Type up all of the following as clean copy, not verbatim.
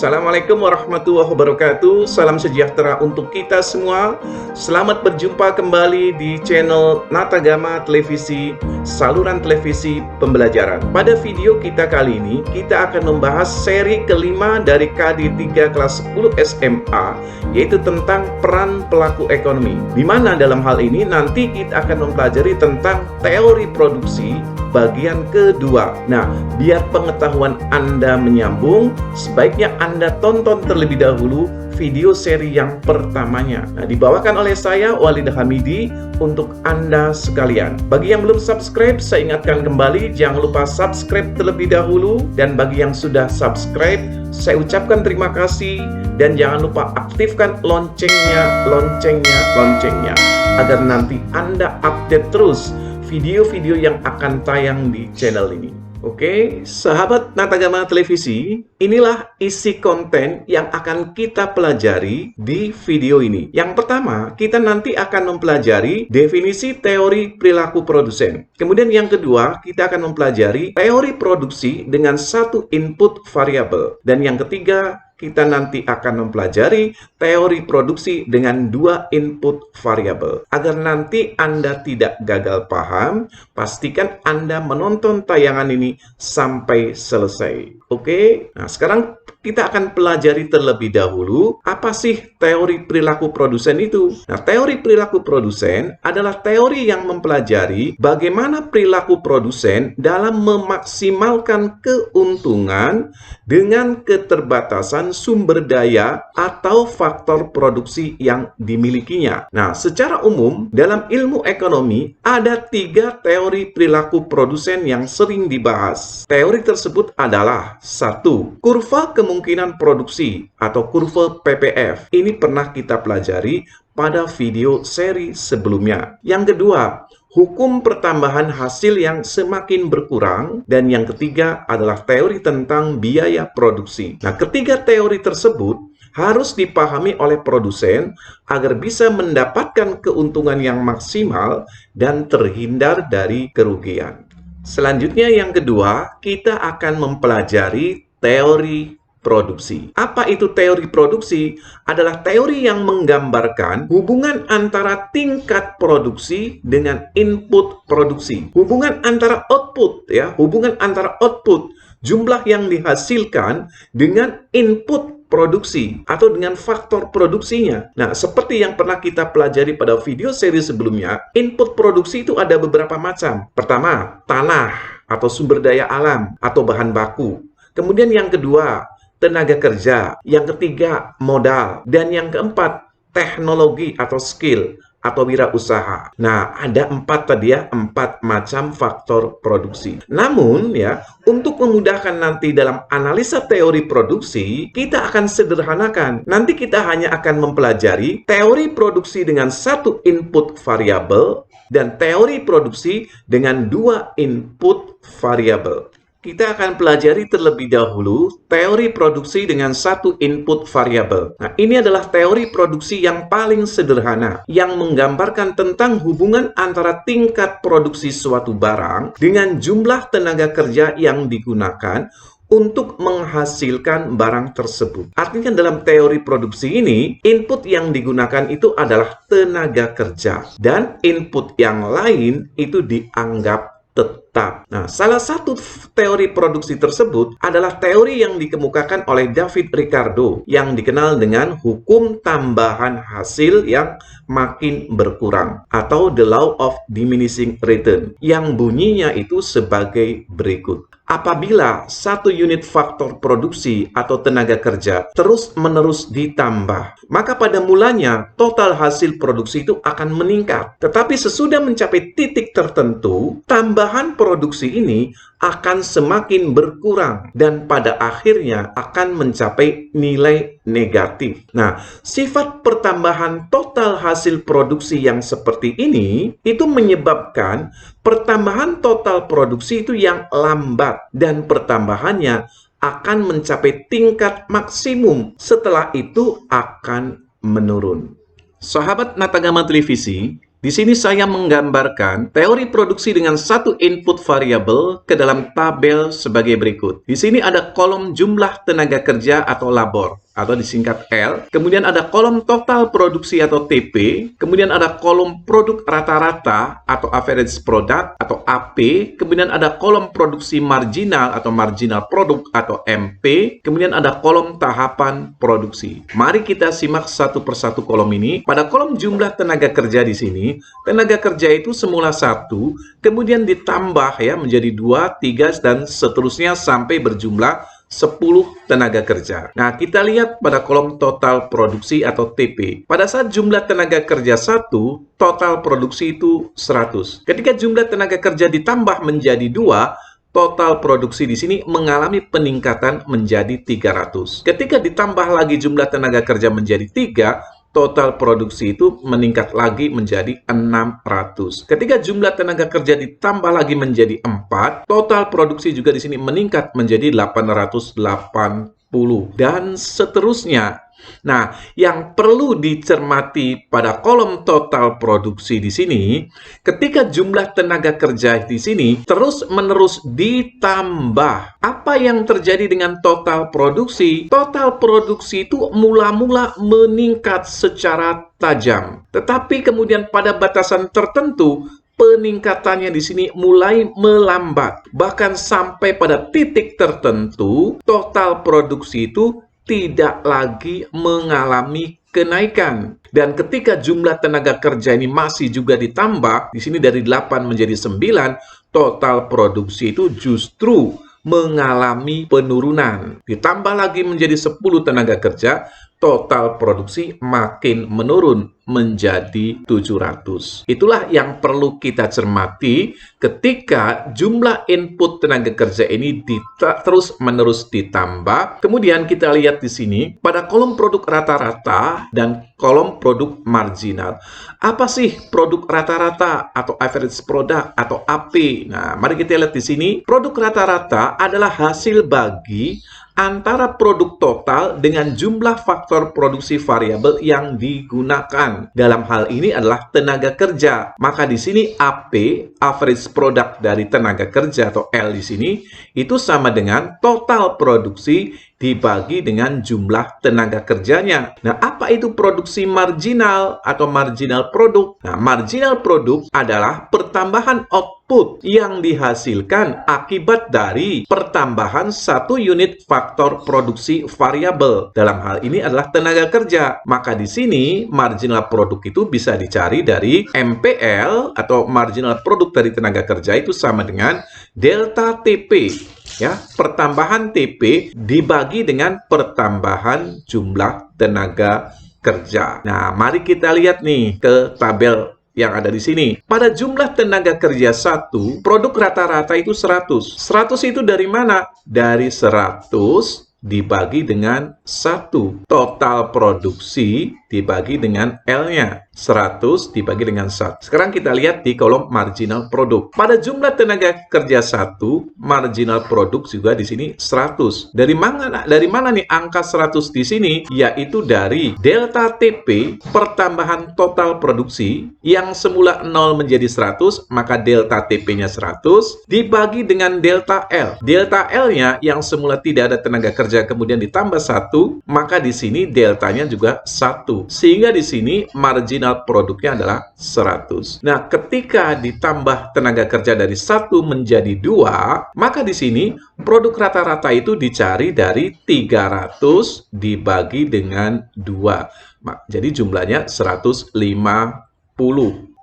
Assalamualaikum warahmatullahi wabarakatuh. Salam sejahtera untuk kita semua. Selamat berjumpa kembali di channel Natagama Televisi, saluran televisi pembelajaran. Pada video kita kali ini, kita akan membahas seri kelima dari KD 3 kelas 10 SMA, yaitu tentang peran pelaku ekonomi. Di mana dalam hal ini nanti kita akan mempelajari tentang teori produksi bagian kedua. Nah, biar pengetahuan Anda menyambung, sebaiknya Anda tonton terlebih dahulu video seri yang pertamanya. Nah, dibawakan oleh saya, Walid Hamidi, untuk Anda sekalian. Bagi yang belum subscribe, saya ingatkan kembali, jangan lupa subscribe terlebih dahulu. Dan bagi yang sudah subscribe, saya ucapkan terima kasih. Dan jangan lupa aktifkan loncengnya, agar nanti Anda update terus video-video yang akan tayang di channel ini. Oke, sahabat Natagama Televisi, inilah isi konten yang akan kita pelajari di video ini. Yang pertama, kita nanti akan mempelajari definisi teori perilaku produsen. Kemudian yang kedua, kita akan mempelajari teori produksi dengan satu input variabel. Dan yang ketiga, kita nanti akan mempelajari teori produksi dengan dua input variabel. Agar nanti Anda tidak gagal paham, pastikan Anda menonton tayangan ini sampai selesai. Oke, nah sekarang kita akan pelajari terlebih dahulu apa sih teori perilaku produsen itu. Nah, teori perilaku produsen adalah teori yang mempelajari bagaimana perilaku produsen dalam memaksimalkan keuntungan dengan keterbatasan sumber daya atau faktor produksi yang dimilikinya. Nah, secara umum dalam ilmu ekonomi ada 3 teori perilaku produsen yang sering dibahas. Teori tersebut adalah 1. Kurva kemungkinan produksi atau kurva PPF. Ini pernah kita pelajari pada video seri sebelumnya. Yang kedua, hukum pertambahan hasil yang semakin berkurang. Dan yang ketiga adalah teori tentang biaya produksi. Nah, ketiga teori tersebut harus dipahami oleh produsen agar bisa mendapatkan keuntungan yang maksimal dan terhindar dari kerugian. Selanjutnya yang kedua, kita akan mempelajari teori produksi. Apa itu teori produksi? Adalah teori yang menggambarkan hubungan antara tingkat produksi dengan input produksi. Hubungan antara output, hubungan antara output, jumlah yang dihasilkan dengan input produksi atau dengan faktor produksinya. Nah, seperti yang pernah kita pelajari pada video seri sebelumnya, input produksi itu ada beberapa macam. Pertama, tanah atau sumber daya alam atau bahan baku. Kemudian yang kedua, tenaga kerja. Yang ketiga, modal. Dan yang keempat, teknologi atau skill atau wirausaha. Nah, ada 4 macam faktor produksi. Namun untuk memudahkan nanti dalam analisa teori produksi, kita akan sederhanakan. Nanti kita hanya akan mempelajari teori produksi dengan satu input variabel dan teori produksi dengan 2 input variabel. Kita akan pelajari terlebih dahulu teori produksi dengan satu input variabel. Nah, ini adalah teori produksi yang paling sederhana, yang menggambarkan tentang hubungan antara tingkat produksi suatu barang dengan jumlah tenaga kerja yang digunakan untuk menghasilkan barang tersebut. Artinya dalam teori produksi ini, input yang digunakan itu adalah tenaga kerja. Dan input yang lain itu dianggap tetap. Nah, salah satu teori produksi tersebut adalah teori yang dikemukakan oleh David Ricardo yang dikenal dengan hukum tambahan hasil yang makin berkurang atau the law of diminishing return, yang bunyinya itu sebagai berikut. Apabila satu unit faktor produksi atau tenaga kerja terus-menerus ditambah, maka pada mulanya total hasil produksi itu akan meningkat. Tetapi sesudah mencapai titik tertentu, tambahan produksi ini akan semakin berkurang dan pada akhirnya akan mencapai nilai negatif. Nah, sifat pertambahan total hasil produksi yang seperti ini itu menyebabkan pertambahan total produksi itu yang lambat dan pertambahannya akan mencapai tingkat maksimum. Setelah itu akan menurun. Sahabat Natagama Televisi, Di sini saya menggambarkan teori produksi dengan satu input variabel ke dalam tabel sebagai berikut. Di sini ada kolom jumlah tenaga kerja atau labor, atau disingkat L. Kemudian ada kolom total produksi atau TP. Kemudian ada kolom produk rata-rata atau average product atau AP. Kemudian ada kolom produksi marginal atau marginal product atau MP. Kemudian ada kolom tahapan produksi. Mari kita simak satu persatu kolom ini. Pada kolom jumlah tenaga kerja di sini, tenaga kerja itu semula 1, kemudian ditambah ya menjadi 2, 3, dan seterusnya sampai berjumlah 10 tenaga kerja. Nah, kita lihat pada kolom total produksi atau TP. Pada saat jumlah tenaga kerja 1, total produksi itu 100. Ketika jumlah tenaga kerja ditambah menjadi 2, total produksi di sini mengalami peningkatan menjadi 300. Ketika ditambah lagi jumlah tenaga kerja menjadi 3, total produksi itu meningkat lagi menjadi 600. Ketika jumlah tenaga kerja ditambah lagi menjadi 4, total produksi juga di sini meningkat menjadi 880 dan seterusnya. Nah, yang perlu dicermati pada kolom total produksi di sini, ketika jumlah tenaga kerja di sini terus-menerus ditambah, apa yang terjadi dengan total produksi? Total produksi itu mula-mula meningkat secara tajam, tetapi kemudian pada batasan tertentu peningkatannya di sini mulai melambat. Bahkan sampai pada titik tertentu, total produksi itu tidak lagi mengalami kenaikan. Dan ketika jumlah tenaga kerja ini masih juga ditambah, di sini dari 8 menjadi 9, total produksi itu justru mengalami penurunan. Ditambah lagi menjadi 10 tenaga kerja, total produksi makin menurun menjadi 700. Itulah yang perlu kita cermati ketika jumlah input tenaga kerja ini terus-menerus ditambah. Kemudian kita lihat di sini pada kolom produk rata-rata dan kolom produk marginal. Apa sih produk rata-rata atau average product atau AP? Nah, mari kita lihat di sini. Produk rata-rata adalah hasil bagi antara produk total dengan jumlah faktor produksi variabel yang digunakan. Dalam hal ini adalah tenaga kerja. Maka di sini AP, average product dari tenaga kerja atau L di sini, itu sama dengan total produksi dibagi dengan jumlah tenaga kerjanya. Nah, apa itu produksi marginal atau marginal produk? Nah, marginal produk adalah pertambahan output yang dihasilkan akibat dari pertambahan satu unit faktor produksi variabel. Dalam hal ini adalah tenaga kerja. Maka di sini marginal produk itu bisa dicari dari MPL atau marginal produk dari tenaga kerja itu sama dengan delta TP. Ya, pertambahan TP dibagi dengan pertambahan jumlah tenaga kerja. Nah, mari kita lihat nih ke tabel yang ada di sini. Pada jumlah tenaga kerja 1, produk rata-rata itu 100. 100 itu dari mana? Dari 100 dibagi dengan 1. Total produksi dibagi dengan L-nya. 100 dibagi dengan 1. Sekarang kita lihat di kolom marginal produk. Pada jumlah tenaga kerja 1, marginal produk juga di sini 100. Dari mana nih angka 100 di sini? Yaitu dari delta TP, pertambahan total produksi, yang semula 0 menjadi 100, maka delta TP-nya 100, dibagi dengan delta L. Delta L-nya yang semula tidak ada tenaga kerja, kemudian ditambah 1, maka di sini deltanya juga 1. Sehingga di sini marginal produknya adalah 100. Nah, ketika ditambah tenaga kerja dari 1 menjadi 2, maka di sini produk rata-rata itu dicari dari 300 dibagi dengan 2. Jadi jumlahnya 150.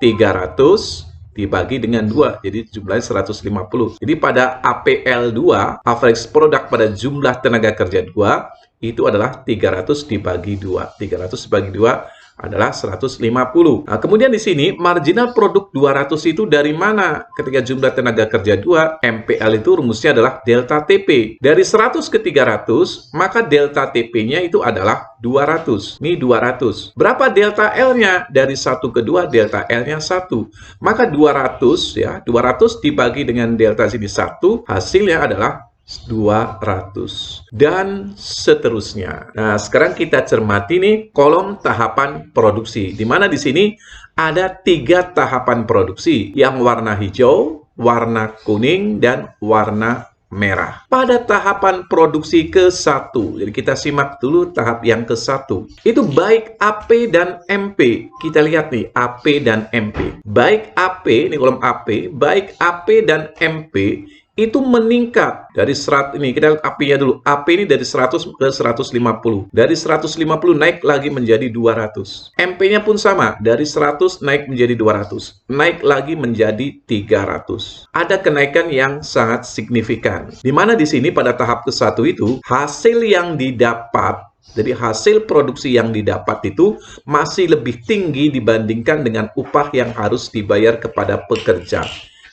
300 dibagi dengan 2, jadi jumlahnya 150. Jadi pada APL2, average product pada jumlah tenaga kerja 2, itu adalah 300 dibagi 2. 300 dibagi 2 adalah 150. Nah, kemudian di sini marginal produk 200 itu dari mana? Ketika jumlah tenaga kerja 2, MPL itu rumusnya adalah delta TP. Dari 100 ke 300, maka delta TP-nya itu adalah 200. Ini 200. Berapa delta L-nya? Dari 1 ke 2, delta L-nya 1. Maka 200 ya, 200 dibagi dengan delta sini 1, hasilnya adalah 200, dan seterusnya. Nah, sekarang kita cermati nih kolom tahapan produksi, di mana di sini ada 3 tahapan produksi, yang warna hijau, warna kuning, dan warna merah. Pada tahapan produksi ke-1, jadi kita simak dulu tahap yang ke-1. Itu baik AP dan MP. Kita lihat nih, AP dan MP. Baik AP, ini kolom AP, baik AP dan MP itu meningkat dari 100, ini kita lihat AP-nya dulu. AP ini dari 100 ke 150. Dari 150 naik lagi menjadi 200. MP-nya pun sama, dari 100 naik menjadi 200. Naik lagi menjadi 300. Ada kenaikan yang sangat signifikan. Di mana di sini pada tahap ke-1 itu hasil yang didapat, jadi hasil produksi yang didapat itu masih lebih tinggi dibandingkan dengan upah yang harus dibayar kepada pekerja.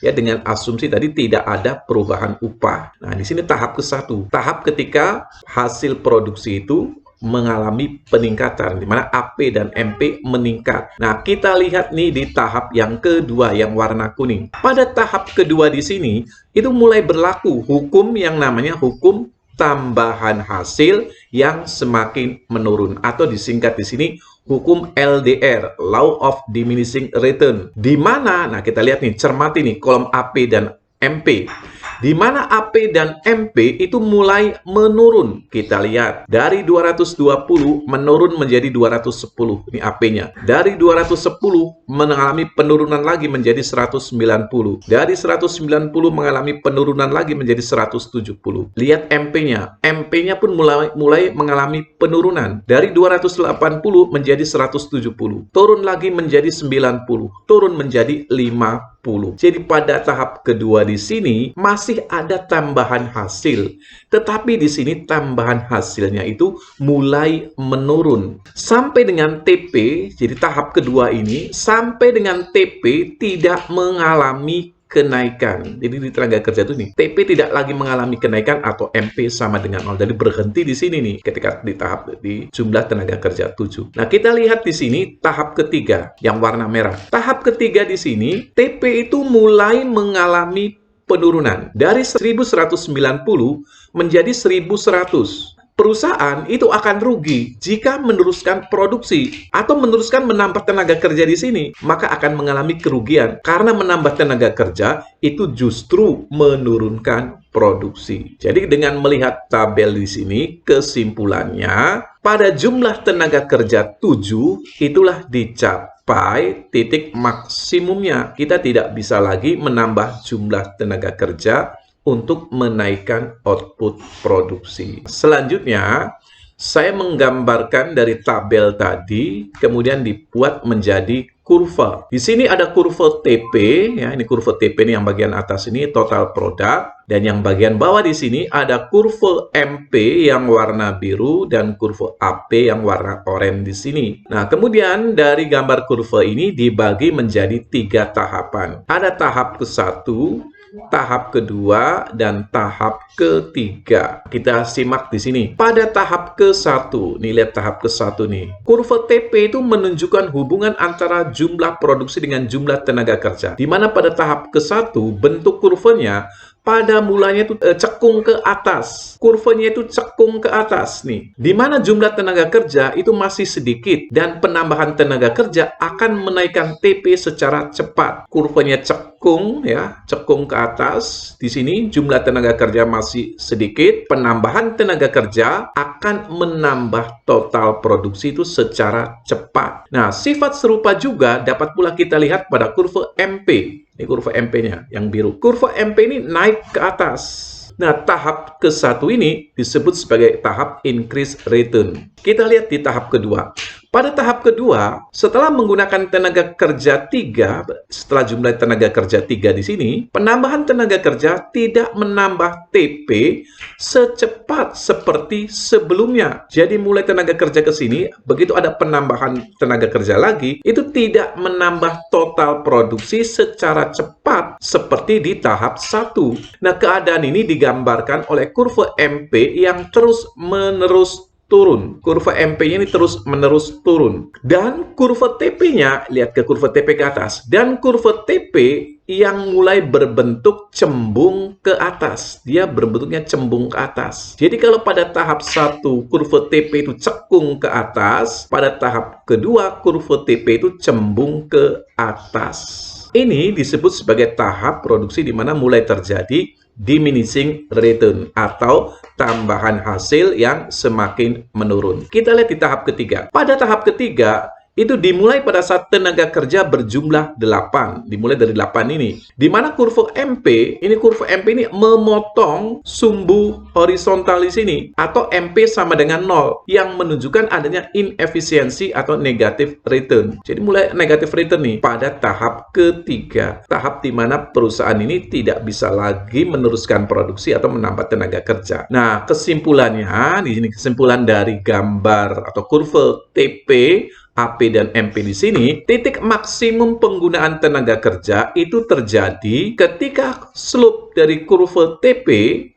Ya, dengan asumsi tadi tidak ada perubahan upah. Nah, di sini tahap ke-1. Tahap ketika hasil produksi itu mengalami peningkatan, di mana AP dan MP meningkat. Nah, kita lihat nih di tahap yang kedua, yang warna kuning. Pada tahap kedua di sini, itu mulai berlaku hukum yang namanya hukum tambahan hasil yang semakin menurun, atau disingkat di sini hukum LDR, Law of Diminishing Return. Di mana, nah kita lihat nih, cermati nih kolom AP dan MP. Di mana AP dan MP itu mulai menurun. Kita lihat dari 220 menurun menjadi 210. Ini AP-nya. Dari 210 mengalami penurunan lagi menjadi 190. Dari 190 mengalami penurunan lagi menjadi 170. Lihat MP-nya. MP-nya pun mulai mengalami penurunan. Dari 280 menjadi 170. Turun lagi menjadi 90. Turun menjadi 50. Jadi pada tahap kedua di sini masih ada tambahan hasil, tetapi di sini tambahan hasilnya itu mulai menurun sampai dengan TP. Jadi tahap kedua ini sampai dengan TP tidak mengalami kenaikan. Jadi di tenaga kerja itu nih, TP tidak lagi mengalami kenaikan atau MP sama dengan 0. Jadi berhenti di sini nih ketika di tahap di jumlah tenaga kerja 7. Nah, kita lihat di sini tahap ketiga yang warna merah. Tahap ketiga di sini TP itu mulai mengalami penurunan dari 1190 menjadi 1100. Perusahaan itu akan rugi jika meneruskan produksi atau meneruskan menambah tenaga kerja di sini, maka akan mengalami kerugian karena menambah tenaga kerja itu justru menurunkan produksi. Jadi dengan melihat tabel di sini, kesimpulannya pada jumlah tenaga kerja 7 itulah dicapai titik maksimumnya. Kita tidak bisa lagi menambah jumlah tenaga kerja untuk menaikkan output produksi. Selanjutnya, saya menggambarkan dari tabel tadi, kemudian dibuat menjadi kurva. Di sini ada kurva TP, ya, ini kurva TP ini yang bagian atas ini total produk, dan yang bagian bawah di sini ada kurva MP yang warna biru dan kurva AP yang warna oranye di sini. Nah, kemudian dari gambar kurva ini dibagi menjadi 3 tahapan. Ada tahap ke-1, tahap kedua, dan tahap ketiga. Kita simak di sini. Pada tahap ke-1, nih lihat tahap ke-1 nih. Kurva TP itu menunjukkan hubungan antara jumlah produksi dengan jumlah tenaga kerja. Di mana pada tahap ke-1 bentuk kurvanya pada mulanya itu cekung ke atas. Kurvanya itu cekung ke atas nih. Di mana jumlah tenaga kerja itu masih sedikit dan penambahan tenaga kerja akan menaikkan TP secara cepat. Kurvanya cekung ya, cekung ke atas. Di sini jumlah tenaga kerja masih sedikit, penambahan tenaga kerja akan menambah total produksi itu secara cepat. Nah, sifat serupa juga dapat pula kita lihat pada kurva MP. Ini kurva MP-nya yang biru. Kurva MP ini naik ke atas. Nah, tahap ke-1 ini disebut sebagai tahap increase return. Kita lihat di tahap kedua. Pada tahap kedua, setelah menggunakan tenaga kerja 3, setelah jumlah tenaga kerja 3 di sini, penambahan tenaga kerja tidak menambah TP secepat seperti sebelumnya. Jadi mulai tenaga kerja ke sini, begitu ada penambahan tenaga kerja lagi, itu tidak menambah total produksi secara cepat seperti di tahap 1. Nah, keadaan ini digambarkan oleh kurva MP yang terus-menerus turun. Kurva MP-nya ini terus-menerus turun. Dan kurva TP-nya, lihat ke kurva TP ke atas. Dan kurva TP yang mulai berbentuk cembung ke atas. Dia berbentuknya cembung ke atas. Jadi kalau pada tahap 1 kurva TP itu cekung ke atas, pada tahap kedua kurva TP itu cembung ke atas. Ini disebut sebagai tahap produksi di mana mulai terjadi diminishing return atau tambahan hasil yang semakin menurun. Kita lihat di tahap ketiga. Pada tahap ketiga, itu dimulai pada saat tenaga kerja berjumlah 8. Dimulai dari 8 ini. Di mana kurva MP ini memotong sumbu horizontal di sini. Atau MP sama dengan 0. Yang menunjukkan adanya inefisiensi atau negative return. Jadi mulai negative return nih pada tahap ketiga. Tahap di mana perusahaan ini tidak bisa lagi meneruskan produksi atau menambah tenaga kerja. Nah, kesimpulannya, di sini kesimpulan dari gambar atau kurva TP, AP dan MP di sini, titik maksimum penggunaan tenaga kerja itu terjadi ketika slope dari kurva TP,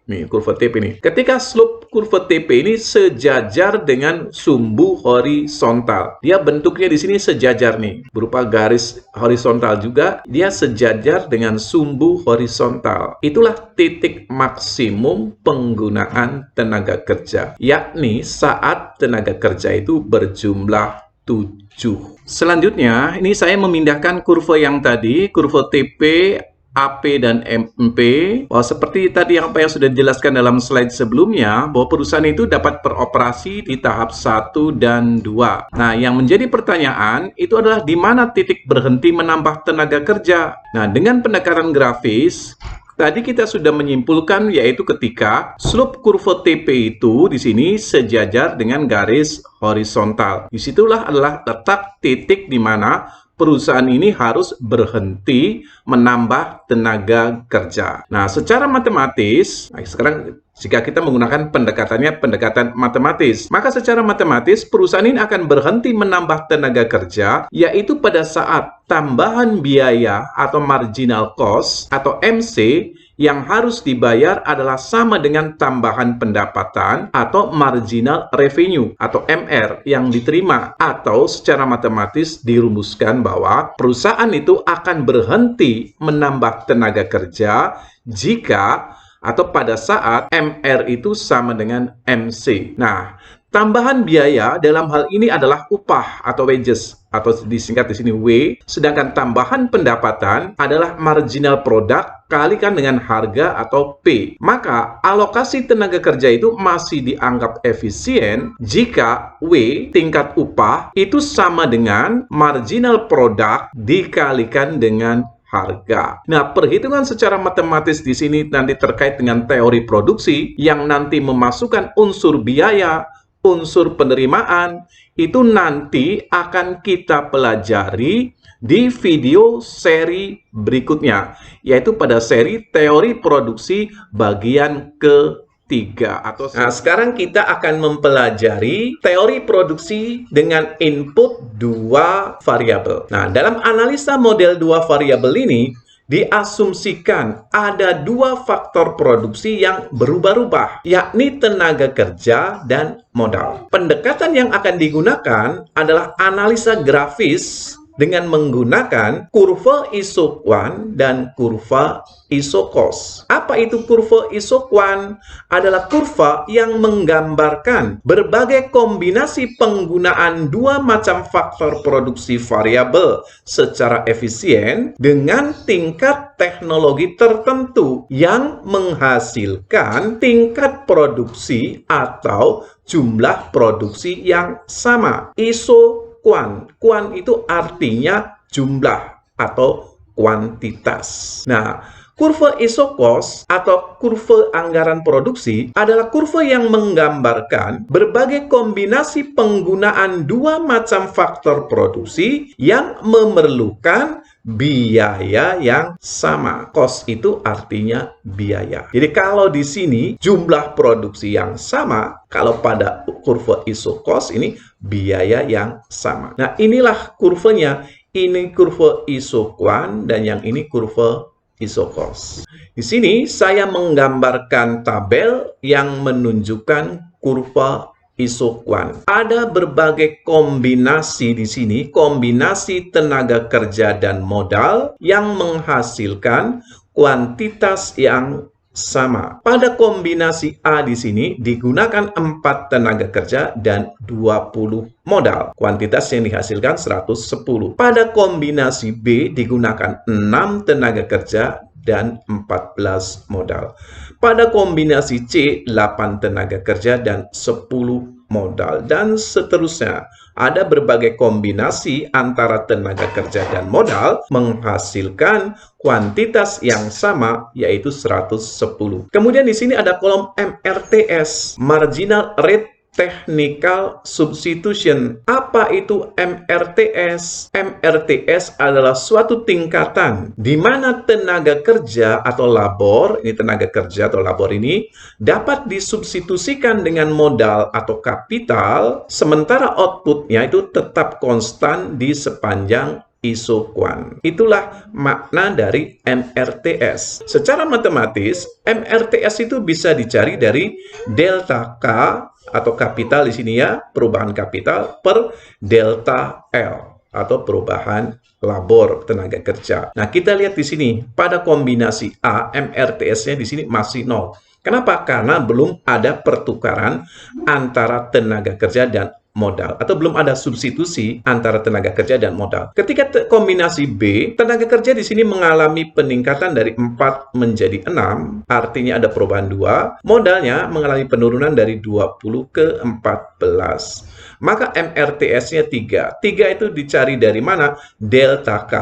nih kurva TP nih, ketika slope kurva TP ini sejajar dengan sumbu horizontal. Dia bentuknya di sini sejajar nih, berupa garis horizontal juga, dia sejajar dengan sumbu horizontal. Itulah titik maksimum penggunaan tenaga kerja, yakni saat tenaga kerja itu berjumlah 7. Selanjutnya, ini saya memindahkan kurva yang tadi, kurva TP, AP, dan MP. Seperti tadi yang sudah dijelaskan dalam slide sebelumnya, bahwa perusahaan itu dapat beroperasi di tahap 1 dan 2. Nah, yang menjadi pertanyaan, itu adalah di mana titik berhenti menambah tenaga kerja. Nah, dengan pendekatan grafis, tadi kita sudah menyimpulkan yaitu ketika slope kurva TP itu di sini sejajar dengan garis horizontal. Disitulah adalah letak titik di mana perusahaan ini harus berhenti menambah tenaga kerja. Nah, secara matematis, sekarang jika kita menggunakan pendekatan matematis, maka secara matematis perusahaan ini akan berhenti menambah tenaga kerja, yaitu pada saat tambahan biaya atau marginal cost atau MC yang harus dibayar adalah sama dengan tambahan pendapatan atau marginal revenue atau MR yang diterima, atau secara matematis dirumuskan bahwa perusahaan itu akan berhenti menambah tenaga kerja jika atau pada saat MR itu sama dengan MC. Nah, tambahan biaya dalam hal ini adalah upah atau wages atau disingkat di sini W, sedangkan tambahan pendapatan adalah marginal product kalikan dengan harga atau P. Maka alokasi tenaga kerja itu masih dianggap efisien jika W tingkat upah itu sama dengan marginal product dikalikan dengan harga. Nah, perhitungan secara matematis di sini nanti terkait dengan teori produksi yang nanti memasukkan unsur biaya, unsur penerimaan, itu nanti akan kita pelajari di video seri berikutnya, yaitu pada seri teori produksi bagian ketiga. Nah, sekarang kita akan mempelajari teori produksi dengan input 2 variabel. Nah, dalam analisa model 2 variabel ini, diasumsikan ada 2 faktor produksi yang berubah-ubah, yakni tenaga kerja dan modal. Pendekatan yang akan digunakan adalah analisa grafis dengan menggunakan kurva isoquant dan kurva isocos. Apa itu kurva isoquant? Adalah kurva yang menggambarkan berbagai kombinasi penggunaan 2 macam faktor produksi variabel secara efisien dengan tingkat teknologi tertentu yang menghasilkan tingkat produksi atau jumlah produksi yang sama. Kuan itu artinya jumlah atau kuantitas. Nah, kurva isocos atau kurva anggaran produksi adalah kurva yang menggambarkan berbagai kombinasi penggunaan 2 macam faktor produksi yang memerlukan biaya yang sama. Cost itu artinya biaya. Jadi kalau di sini jumlah produksi yang sama, kalau pada kurva isocos ini biaya yang sama. Nah, inilah kurvanya. Ini kurva isoquant dan yang ini kurva isocos. Di sini saya menggambarkan tabel yang menunjukkan kurva isokuan. Ada berbagai kombinasi di sini, kombinasi tenaga kerja dan modal yang menghasilkan kuantitas yang sama. Pada kombinasi A di sini digunakan 4 tenaga kerja dan 20 modal. Kuantitas yang dihasilkan 110. Pada kombinasi B digunakan 6 tenaga kerja dan 14 modal. Pada kombinasi C 8 tenaga kerja dan 10 modal, dan seterusnya. Ada berbagai kombinasi antara tenaga kerja dan modal menghasilkan kuantitas yang sama, yaitu 110. Kemudian di sini ada kolom MRTS, Marginal Rate Technical Substitution. Apa itu MRTS? MRTS adalah suatu tingkatan di mana tenaga kerja atau labor, ini tenaga kerja atau labor ini dapat disubstitusikan dengan modal atau kapital, sementara outputnya itu tetap konstan di sepanjang isokuan. Itulah makna dari MRTS. Secara matematis, MRTS itu bisa dicari dari delta K atau kapital di sini ya, perubahan kapital per delta L atau perubahan labor tenaga kerja. Nah, kita lihat di sini pada kombinasi A, MRTS-nya di sini masih 0. Kenapa? Karena belum ada pertukaran antara tenaga kerja dan modal, atau belum ada substitusi antara tenaga kerja dan modal. Ketika kombinasi B, tenaga kerja di sini mengalami peningkatan dari 4 menjadi 6, artinya ada perubahan 2, modalnya mengalami penurunan dari 20 ke 14. Maka MRTS-nya 3. 3 itu dicari dari mana? Delta K,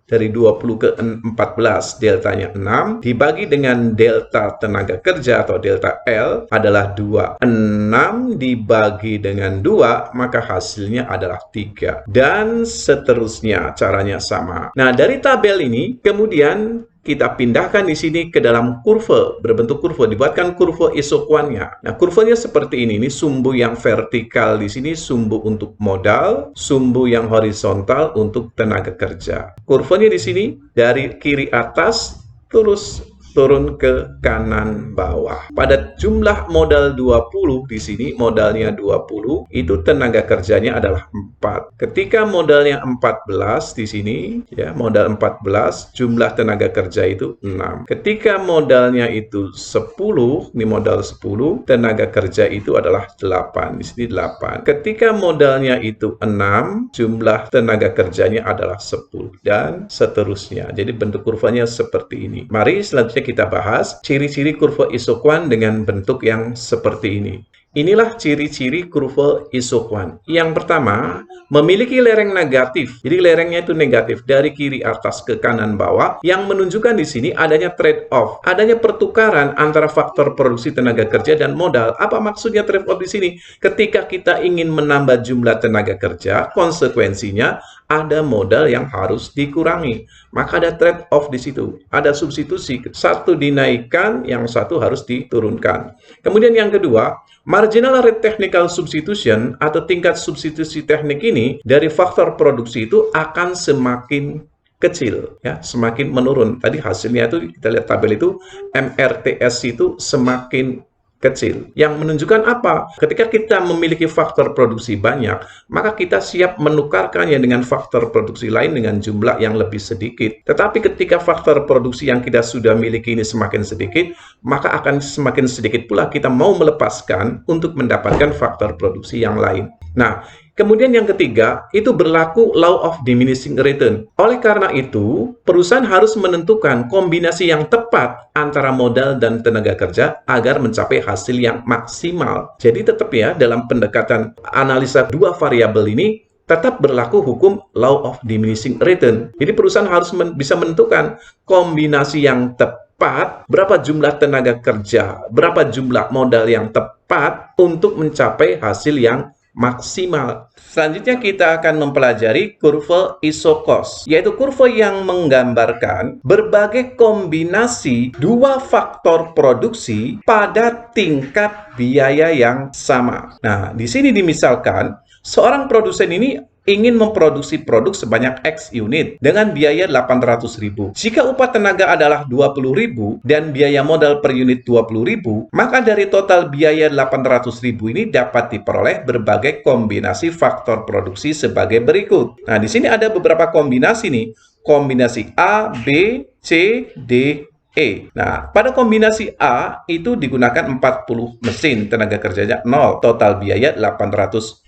dari 20 ke 14, deltanya 6, dibagi dengan delta tenaga kerja atau delta L adalah 2. 6 dibagi dengan 2, maka hasilnya adalah 3. Dan seterusnya, caranya sama. Nah, dari tabel ini, kemudian kita pindahkan di sini ke dalam kurva, berbentuk kurva, dibuatkan kurva isokuannya. Nah, kurvanya seperti ini sumbu yang vertikal di sini sumbu untuk modal, sumbu yang horizontal untuk tenaga kerja. Kurvanya di sini dari kiri atas terus turun ke kanan bawah. Pada jumlah modal 20 di sini, modalnya 20, itu tenaga kerjanya adalah 4. Ketika modalnya 14 di sini, ya, modal 14, jumlah tenaga kerja itu 6. Ketika modalnya itu 10, ini modal 10, tenaga kerja itu adalah 8. Di sini 8. Ketika modalnya itu 6, jumlah tenaga kerjanya adalah 10 dan seterusnya. Jadi bentuk kurvanya seperti ini. Mari selanjutnya kita bahas ciri-ciri kurva isokuan dengan bentuk yang seperti ini. Inilah ciri-ciri kurva isokuan. Yang pertama, memiliki lereng negatif. Jadi lerengnya itu negatif dari kiri atas ke kanan bawah, yang menunjukkan di sini adanya trade-off, adanya pertukaran antara faktor produksi tenaga kerja dan modal. Apa maksudnya trade-off di sini? Ketika kita ingin menambah jumlah tenaga kerja, konsekuensinya ada modal yang harus dikurangi. Maka ada trade-off di situ. Ada substitusi. Satu dinaikkan, yang satu harus diturunkan. Kemudian yang kedua, marginal rate technical substitution atau tingkat substitusi teknik ini dari faktor produksi itu akan semakin kecil, ya, semakin menurun. Tadi hasilnya itu kita lihat tabel itu MRTS itu semakin kecil. Yang menunjukkan apa? Ketika kita memiliki faktor produksi banyak, maka kita siap menukarkannya dengan faktor produksi lain dengan jumlah yang lebih sedikit. Tetapi ketika faktor produksi yang kita sudah miliki ini semakin sedikit, maka akan semakin sedikit pula kita mau melepaskan untuk mendapatkan faktor produksi yang lain. Nah, kemudian yang ketiga, itu berlaku law of diminishing return. Oleh karena itu, perusahaan harus menentukan kombinasi yang tepat antara modal dan tenaga kerja agar mencapai hasil yang maksimal. Jadi tetap ya, dalam pendekatan analisa dua variabel ini, tetap berlaku hukum law of diminishing return. Jadi perusahaan harus bisa menentukan kombinasi yang tepat, berapa jumlah tenaga kerja, berapa jumlah modal yang tepat untuk mencapai hasil yang maksimal. Selanjutnya kita akan mempelajari kurva isokos, yaitu kurva yang menggambarkan berbagai kombinasi dua faktor produksi pada tingkat biaya yang sama. Nah, di sini dimisalkan seorang produsen ini ingin memproduksi produk sebanyak X unit dengan biaya 800.000. Jika upah tenaga adalah 20.000 dan biaya modal per unit 20.000, maka dari total biaya 800.000 ini dapat diperoleh berbagai kombinasi faktor produksi sebagai berikut. Nah, di sini ada beberapa kombinasi nih. Kombinasi A, B, C, D, E. Nah, pada kombinasi A itu digunakan 40 mesin, tenaga kerjanya 0, total biaya 800.000.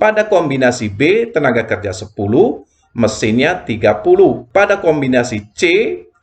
Pada kombinasi B, tenaga kerja 10, mesinnya 30. Pada kombinasi C,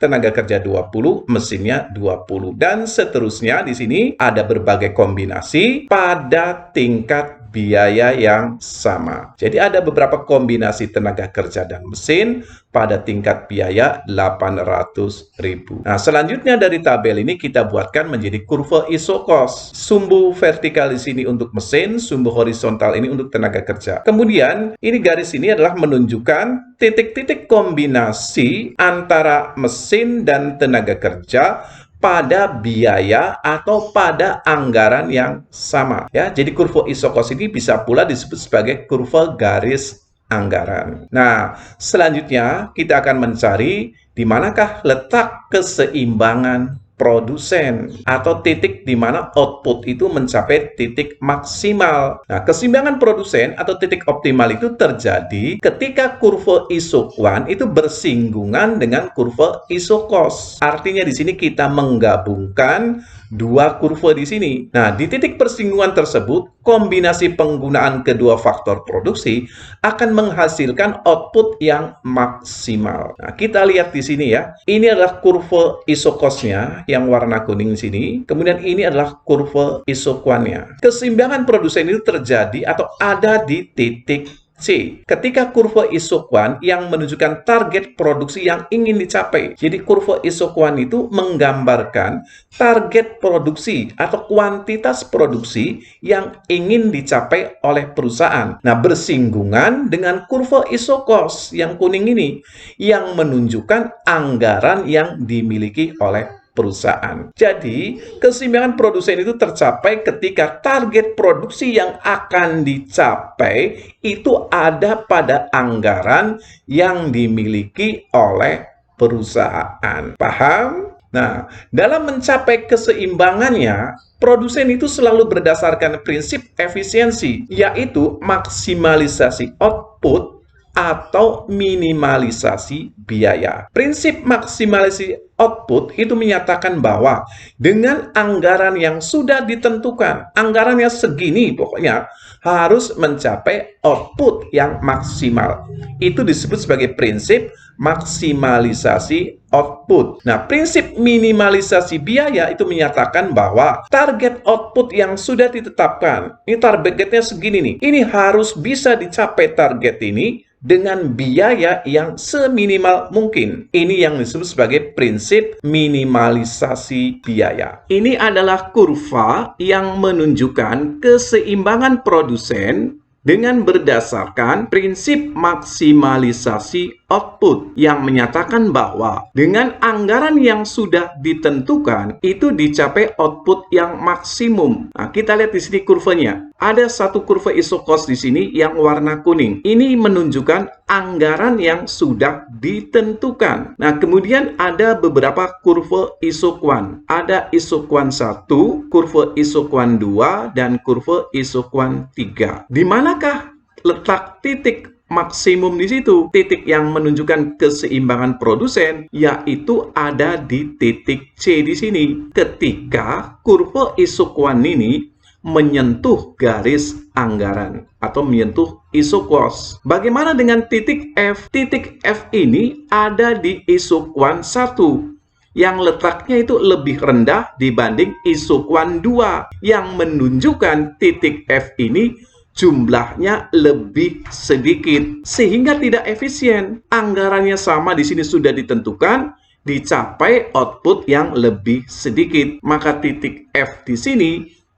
tenaga kerja 20, mesinnya 20. Dan seterusnya di sini ada berbagai kombinasi pada tingkat biaya yang sama. Jadi ada beberapa kombinasi tenaga kerja dan mesin pada tingkat biaya 800.000. Nah, selanjutnya dari tabel ini kita buatkan menjadi kurva iso cost. Sumbu vertikal di sini untuk mesin, sumbu horizontal ini untuk tenaga kerja. Kemudian, ini garis ini adalah menunjukkan titik-titik kombinasi antara mesin dan tenaga kerja pada biaya atau pada anggaran yang sama ya. Jadi kurva iso cost ini bisa pula disebut sebagai kurva garis anggaran. Nah, selanjutnya kita akan mencari di manakah letak keseimbangan produsen atau titik di mana output itu mencapai titik maksimal. Nah, keseimbangan produsen atau titik optimal itu terjadi ketika kurva isoquant itu bersinggungan dengan kurva iso cost. Artinya di sini kita menggabungkan dua kurva di sini. Nah, di titik persinggungan tersebut, kombinasi penggunaan kedua faktor produksi akan menghasilkan output yang maksimal. Nah, kita lihat di sini ya. Ini adalah kurva iso cost-nya yang warna kuning di sini. Kemudian ini adalah kurva isoquant-nya. Keseimbangan produsen itu terjadi atau ada di titik C. Ketika kurva isoquant yang menunjukkan target produksi yang ingin dicapai. Jadi kurva isoquant itu menggambarkan target produksi atau kuantitas produksi yang ingin dicapai oleh perusahaan. Nah, bersinggungan dengan kurva iso cost yang kuning ini yang menunjukkan anggaran yang dimiliki oleh perusahaan. Jadi, keseimbangan produsen itu tercapai ketika target produksi yang akan dicapai itu ada pada anggaran yang dimiliki oleh perusahaan. Paham? Nah, dalam mencapai keseimbangannya, produsen itu selalu berdasarkan prinsip efisiensi, yaitu maksimalisasi output atau minimalisasi biaya. Prinsip maksimalisasi output itu menyatakan bahwa dengan anggaran yang sudah ditentukan, anggarannya segini pokoknya, harus mencapai output yang maksimal. Itu disebut sebagai prinsip maksimalisasi output. Nah, prinsip minimalisasi biaya itu menyatakan bahwa target output yang sudah ditetapkan, ini targetnya segini nih, ini harus bisa dicapai target ini dengan biaya yang seminimal mungkin. Ini yang disebut sebagai prinsip minimalisasi biaya. Ini adalah kurva yang menunjukkan keseimbangan produsen dengan berdasarkan prinsip maksimalisasi output yang menyatakan bahwa dengan anggaran yang sudah ditentukan itu dicapai output yang maksimum. Nah, kita lihat di sini kurvanya. Ada satu kurva iso cost di sini yang warna kuning. Ini menunjukkan anggaran yang sudah ditentukan. Nah, kemudian ada beberapa kurva isoquant. Ada isoquant 1, kurva isoquant 2, dan kurva isoquant 3. Di manakah letak titik maksimum di situ? Titik yang menunjukkan keseimbangan produsen yaitu ada di titik C di sini. Ketika kurva isoquant ini menyentuh garis anggaran atau menyentuh iso cost. Bagaimana dengan titik F? Titik F ini ada di isoquant 1 yang letaknya itu lebih rendah dibanding isoquant 2 yang menunjukkan titik F ini jumlahnya lebih sedikit sehingga tidak efisien. Anggarannya sama di sini sudah ditentukan, dicapai output yang lebih sedikit. Maka titik F di sini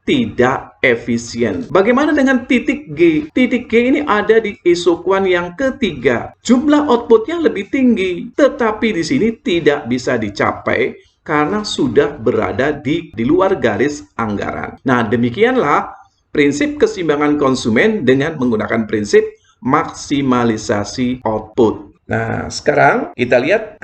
tidak efisien. Bagaimana dengan titik G? Titik G ini ada di isoquant yang ketiga. Jumlah outputnya lebih tinggi, tetapi di sini tidak bisa dicapai karena sudah berada di luar garis anggaran. Nah, demikianlah prinsip keseimbangan konsumen dengan menggunakan prinsip maksimalisasi output. Nah, sekarang kita lihat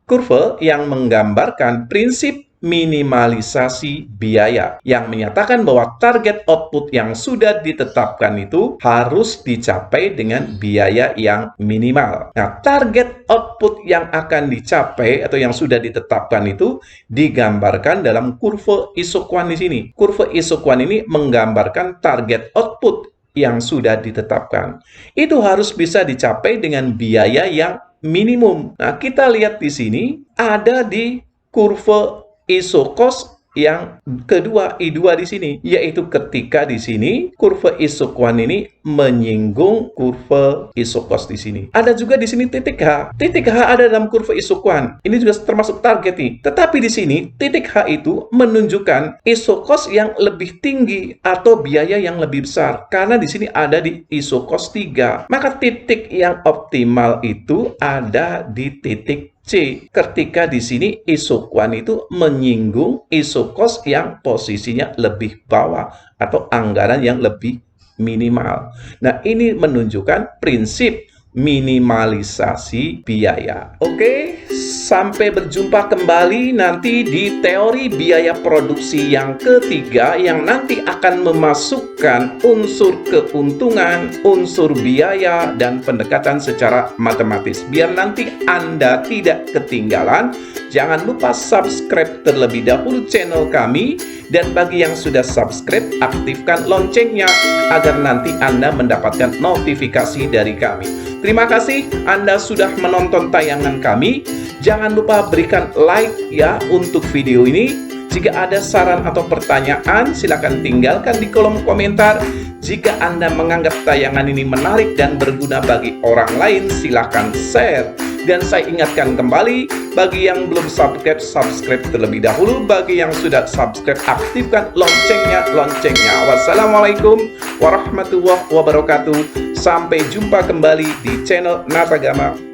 kurva yang menggambarkan prinsip minimalisasi biaya yang menyatakan bahwa target output yang sudah ditetapkan itu harus dicapai dengan biaya yang minimal. Nah, target output yang akan dicapai atau yang sudah ditetapkan itu digambarkan dalam kurva isokuan di sini. Kurva isokuan ini menggambarkan target output yang sudah ditetapkan. Itu harus bisa dicapai dengan biaya yang minimum. Nah, kita lihat di sini ada di kurva isokos yang kedua, I2 di sini, yaitu ketika di sini kurva isokuan ini menyinggung kurva isokos di sini. Ada juga di sini titik H. Titik H ada dalam kurva isokuan. Ini juga termasuk target nih. Tetapi di sini titik H itu menunjukkan isokos yang lebih tinggi atau biaya yang lebih besar karena di sini ada di isokos 3. Maka titik yang optimal itu ada di titik C, ketika di sini isokuan itu menyinggung isokos yang posisinya lebih bawah atau anggaran yang lebih minimal. Nah, ini menunjukkan prinsip minimalisasi biaya. Oke, sampai berjumpa kembali nanti di teori biaya produksi yang ketiga yang nanti akan memasukkan unsur keuntungan, unsur biaya, dan pendekatan secara matematis. Biar nanti Anda tidak ketinggalan, jangan lupa subscribe terlebih dahulu channel kami. Dan bagi yang sudah subscribe, aktifkan loncengnya agar nanti Anda mendapatkan notifikasi dari kami. Terima kasih Anda sudah menonton tayangan kami. Jangan lupa berikan like ya untuk video ini. Jika ada saran atau pertanyaan, silakan tinggalkan di kolom komentar. Jika Anda menganggap tayangan ini menarik dan berguna bagi orang lain, silakan share. Dan saya ingatkan kembali, bagi yang belum subscribe, subscribe terlebih dahulu. Bagi yang sudah subscribe, aktifkan loncengnya. Wassalamualaikum warahmatullahi wabarakatuh. Sampai jumpa kembali di channel Natagama